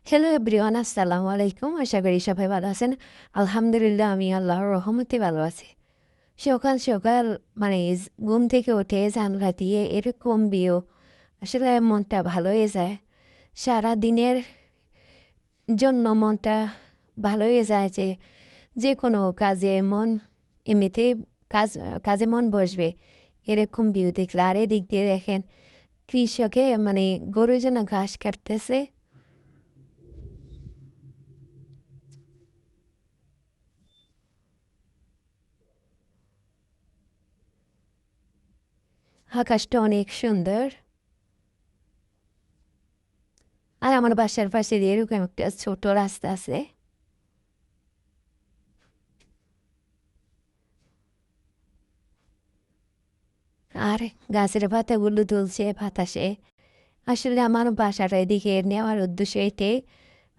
Hello everyone, আসসালামু আলাইকুম। আশা করি সবাই ভালো আছেন। আলহামদুলিল্লাহ, আমি আল্লাহর রহমতে ভালো আছি। সকাল সকাল ঘুম থেকে উঠে জানলা দিয়ে এরকম ভিউ, আসলে মনটা ভালো হয়ে যায়। সারা দিনের জন্য মনটা ভালো হয়ে যায় যে যে কোনো কাজে মন এমনিতেই কাজে মন বসবে এরকম ভিউ দেখলে। আর এদিক দিয়ে দেখেন কৃষকে গরুর জন্য ঘাস কাটতেছে। আকাশটা অনেক সুন্দর। আর আমার বাসার পাশে দিয়ে এরকম একটা ছোট রাস্তা আছে। আর গাছের পাতাগুলো দুলছে বাতাসে। আসলে আমার বাসাটা এদিকে নেওয়ার উদ্দেশ্য এটাই,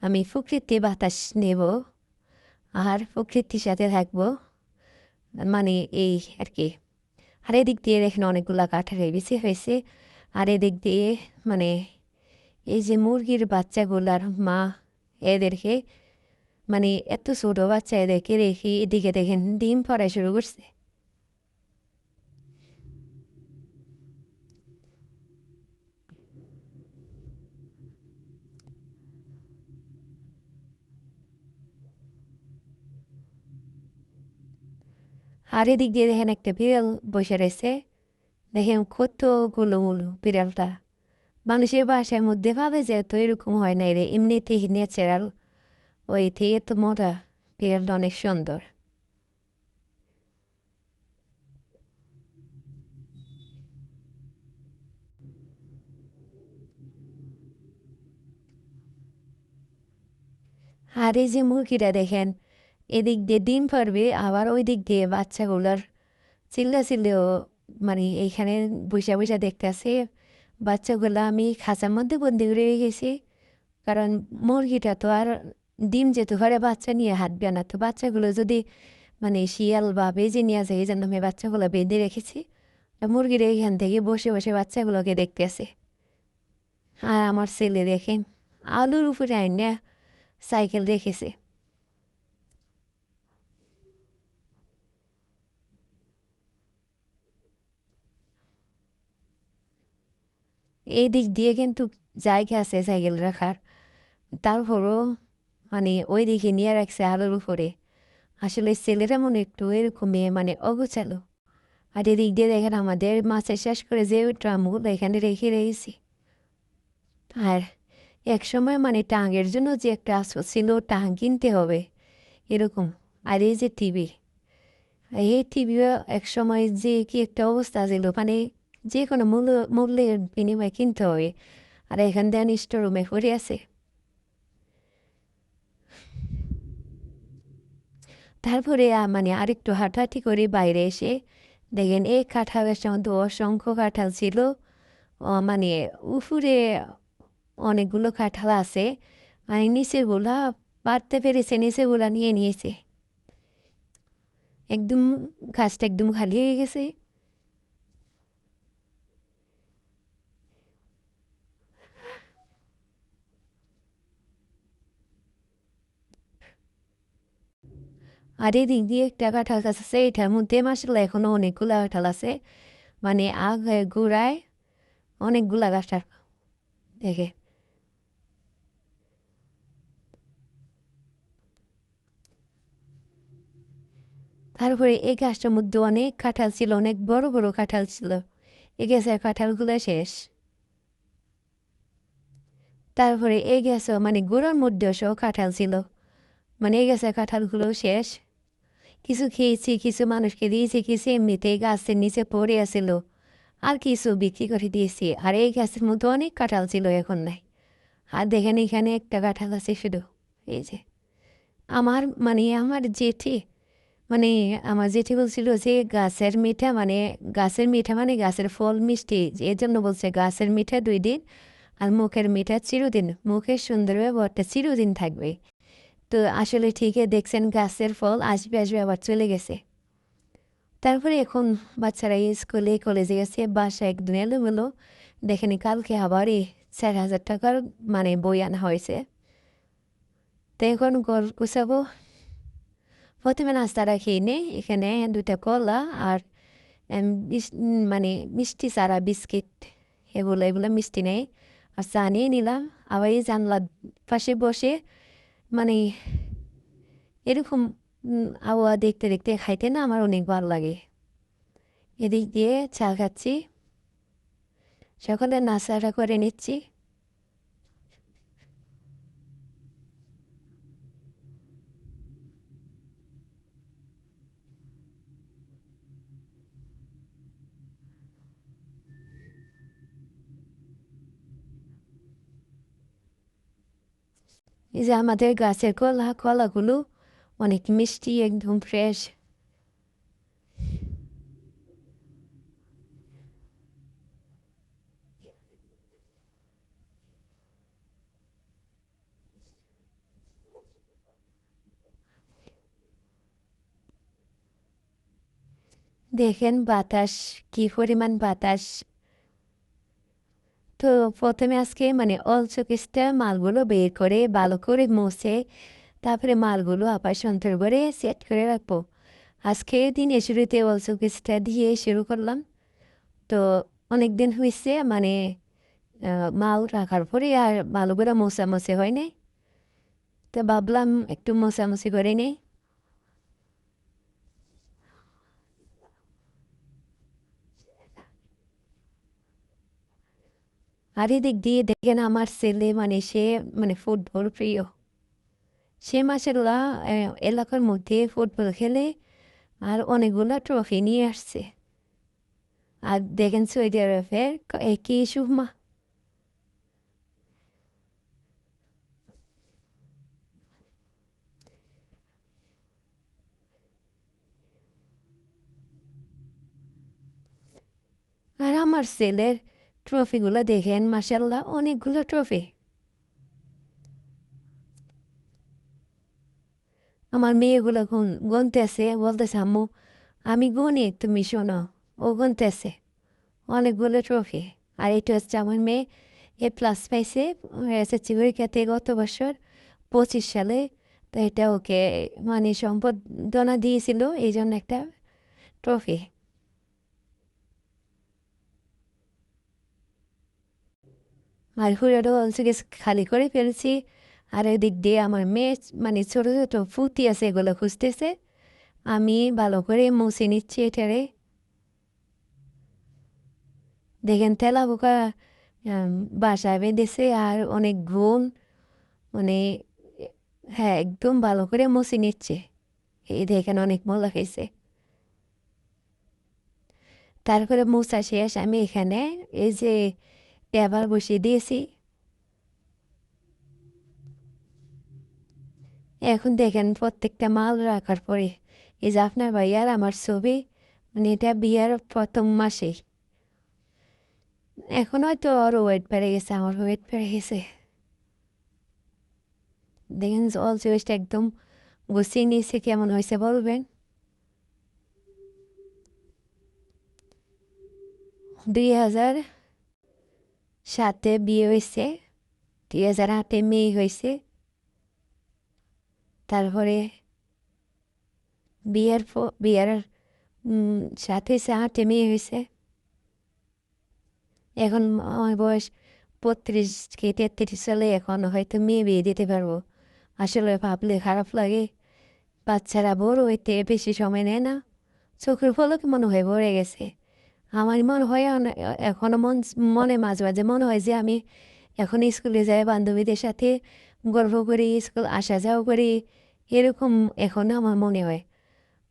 আমি প্রকৃতি বাতাস নেব আর প্রকৃতির সাথে থাকবো, মানে এই আর কি। আর এদিক দিয়ে দেখেন অনেকগুলা কাঁঠালের বেশি হয়েছে। আর এদিক দিয়ে মানে এই যে মুরগির বাচ্চাগুলার মা, এদেরকে এত ছোট বাচ্চা এদেরকে রেখে এদিকে দেখেন ডিম পড়া শুরু করছে। আর এদিক দিয়ে দেখেন একটা বিড়াল বসে রয়েছে। দেখেন কতগুলো বিড়ালটা। মানুষের বাসার মধ্যে ভাবে যে তো এরকম হয় না রে, এমনিতেই ন্যাচারাল। ওই থেকে তো মোটা বিড়ালটা অনেক সুন্দর। আর এই যে মুরগিটা দেখেন এদিক দিয়ে ডিম পারবে, আবার ওই দিক দিয়ে বাচ্চাগুলোর চিল্লেও এইখানে বসে বসে দেখতেছে। বাচ্চাগুলো আমি খাঁচার মধ্যে বন্দি করে রেখেছি, কারণ মুরগিটা তো আর ডিম যেহেতু ঘরে বাচ্চা নিয়ে হাঁটবে না। তো বাচ্চাগুলো যদি শিয়াল বা বেজে নিয়ে যায়, এই জন্য আমি বাচ্চাগুলো বেঁধে রেখেছি। মুরগিরা এখান থেকে বসে বসে বাচ্চাগুলোকে দেখতেছে। আর আমার ছেলে দেখেন আলুর উপরে আইনা সাইকেল রেখেছে। এই দিক দিয়ে কিন্তু জায়গা আছে সাইকেল রাখার, তারপরও ওই দিকে নিয়ে রাখছে আলুর উপরে। আসলে ছেলেরা মনে একটু এরকম অগোছালো। আর এদিক দিয়ে দেখেন আমাদের মাছের শেষ করে যে ট্রামগুলো এখানে রেখে রেখেছি। আর একসময় টাঙের জন্য যে একটা আশা ছিল, টাং কিনতে হবে এরকম। আর এই যে টিভি, এই টিভিও একসময় যে কি একটা অবস্থা ছিল, যে কোনো মূল্যের বিনিময়ে কিনতে হবে। আর এখান দিয়ে স্টোর রুমে পড়ে আছে। তারপরে আরেকটু হাঁটাহাঁটি করে বাইরে এসে দেখেন এই কাঁঠাল গাছটার মধ্যে অসংখ্য কাঁঠাল ছিল। মানে উপরে অনেকগুলো কাঁঠাল আছে, নিচেগুলা পারতে পেরেছে, নিচেগুলা নিয়ে নিয়েছে। একদম গাছটা একদম খালি হয়ে গেছে। আর এদিক দিয়ে একটা কাঁঠাল গাছ আছে, এটার মধ্যে মাসাল্লাহ এখনো অনেকগুলা কাঁঠাল আছে। আগে গোড়ায় অনেকগুলা কাঁঠাল দেখে। তারপরে এই গাছটার মধ্যে অনেক কাঁঠাল ছিল, অনেক বড় বড় কাঁঠাল ছিল। এই গাছের কাঁঠালগুলো শেষ। তারপরে এই গাছও গোড়ার মধ্যেও সব কাঁঠাল ছিল। এই গাছের কাঁঠালগুলো শেষ। কিছু খেয়েছি, কিছু মানুষকে দিয়েছি, কিছু এমনিতেই গাছের নিচে পড়ে আছিল। আর কিছু বিক্রি করে দিয়েছি। আর এই গাছের মধ্যে অনেক কাঁঠাল ছিল, এখন নাই। আর দেখেন এখানে একটা কাঁঠাল আছে শুধু। এই যে আমার জেঠি, মানে আমার জেঠি বলছিল যে গাছের মিঠা গাছের ফল মিষ্টি, এর জন্য বলছে গাছের মিঠা 2 দিন আর মুখের মিঠা চিরদিন। মুখের সুন্দর ব্যবহারটা চিরদিন থাকবে। তো আসলে ঠিকই দেখছেন, গাছের ফল আসবে আসবে আবার চলে গেছে। তারপরে এখন বাচ্চারা স্কুলে কলেজে গেছে, বাসা একদম এলোমেলো। দেখেনি কালকে আবার এই 4,000 টাকার বই আনা হয়েছে। তো এখন ঘর গুছাবো। প্রথমে নাস্তাটা খেয়ে নেই। এখানে 2টা কলা আর মানে মিষ্টি ছাড়া বিস্কিট, এগুলো মিষ্টি নেই। আর চা নিয়ে নিলাম। আবার এই জানলার পাশে বসে মানে এরকম আবহাওয়া দেখতে দেখতে খাইতে না আমার অনেক ভালো লাগে। এদিক দিয়ে চা খাচ্ছি, সকালে নাস্তাটা করে নিচ্ছি। এই যে আমাদের গাছের কলাগুলো অনেক মিষ্টি, একদম ফ্রেশ। দেখেন বাতাস, কি পরিমাণ বাতাস। তো প্রথমে আজকে মানে অলচকিসটা মালগুলো বের করে ভালো করে মুছে তারপরে মালগুলো আবার সুন্দর করে সেট করে রাখবো। আজকে দিনের শুরুতে অলচকিসটা দিয়ে শুরু করলাম। তো অনেক দিন হয়েছে মানে মাল রাখার পরে আর মালগুলো মোছামুছি হয় নাই। তো ভাবলাম একটু মোছামুছি করে নেই। আর এদিক দিয়ে দেখেন আমার ছেলে মানে সে মানে ফুটবল প্রিয়। সে মাসাল্লাহ এলাকার মধ্যে ফুটবল খেলে আর অনেকগুলো ট্রফি নিয়ে আসছে। আর দেখেন সৌদি আরবের একই সুমা। আর আমার ছেলের ট্রফিগুলো দেখেন মাসাল্লাহ অনেকগুলো ট্রফি। আমার মেয়েগুলো গুনতেছে, বলতেছে আম্মু আমি গুনি তুমি শোনো। ও গুনতেছে অনেকগুলো ট্রফি। আর এটা হচ্ছে আমার মেয়ে A+ পাইছে এসএসসি পরীক্ষাতে গত বছর 25 সালে। তো এটা ওকে মানে সম্বর্ধনা দিয়েছিল এই জন্য একটা ট্রফি। আর হুড়োটা হচ্ছে গিয়ে খালি করে ফেলছি। আর এদিক দিয়ে আমার মেয়ে মানে ছোটো ছোটো ফুটি আছে এগুলো খুঁজতেছে। আমি ভালো করে মুছে নিচ্ছি এটারে। দেখেন তেলা পোকা বাসায় বেঁধেছে আর অনেক গুণ মানে হ্যাঁ একদম ভালো করে মুছে নিচ্ছে। এই দেখেন অনেক মজা খেয়েছে। তারপরে মোছা শেষ আমি এখানে এই যে টেবিল বসিয়ে দিয়েছি। এখন দেখেন প্রত্যেকটা মাল রাখার পরে এই যে আপনার ভাইয়ার আমার ছবি, মানে এটা বিয়ার প্রথম মাসে। এখন হয়তো আরও ওয়েট বেড়ে গেছে, আমার ওয়েট বেড়ে গেছে। দেখেন জল চয়েসটা একদম গুছিয়ে নিয়েছে, কেমন হয়েছে বলবেন। 2007-এ বিয়ে হয়েছে, 2008-এ মেয়ে হয়েছে। তারপরে বিয়ের সাথে 8-এ মেয়ে হয়েছে। এখন আমার বয়স 32 কি 33 সালে, এখন হয়তো মেয়ে বিয়ে দিতে পারবো। আসলে ভাবলে খারাপ লাগে। বাচ্চারা বড় হইতে বেশি সময় নেয় না, চোখের পলকে মনে হয় ভরে গেছে। আমার মনে হয় এখনো মনে মাঝে মাঝে মনে হয় যে আমি এখন স্কুলে যাই বান্ধবীদের সাথে গল্প করি, স্কুল আসা যাওয়া করি, এরকম এখনো আমার মনে হয়।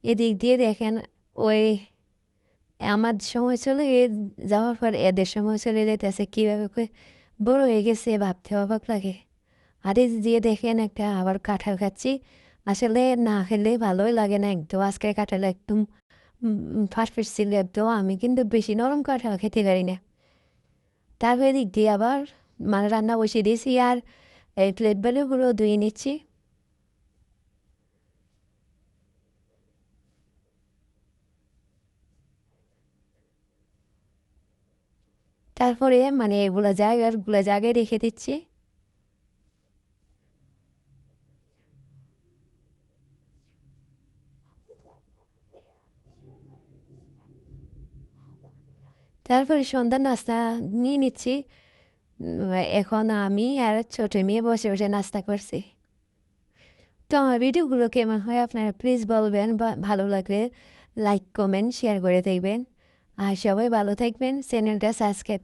এদিক দিয়ে দেখেন ওই আমার সময় চলে যাওয়ার পর এদের সময় চলে যেতেছে কীভাবে বড় হয়ে গেছে ভাবতে অবাক লাগে। আর এই দিয়ে দেখেন একটা আবার কাঁঠাল খাচ্ছি। আসলে না খেলে ভালোই লাগে না একদম। আজকে কাঁঠাল একদম ফাটফিট ছিল একদম। আমি কিন্তু বেশি নরম কাঁঠাল খেতে পারি না। তারপরে দিক দিয়ে আবার মানে রান্না বসিয়ে দিয়েছি আর এই প্লেট বেলুগুলো ধুয়ে নিচ্ছি। তারপরে মানে এগুলো জায়গায় রেখে দিচ্ছি। তারপরে সন্ধ্যার নাস্তা নিয়ে নিচ্ছি। এখন আমি আর ছোট মেয়ে বসে বসে নাস্তা করছি। তো আমার ভিডিওগুলো কেমন হয় আপনারা প্লিজ বলবেন, বা ভালো লাগলে লাইক কমেন্ট শেয়ার করে দেখবেন। আর সবাই ভালো থাকবেন, চ্যানেলটা সাবস্ক্রাইব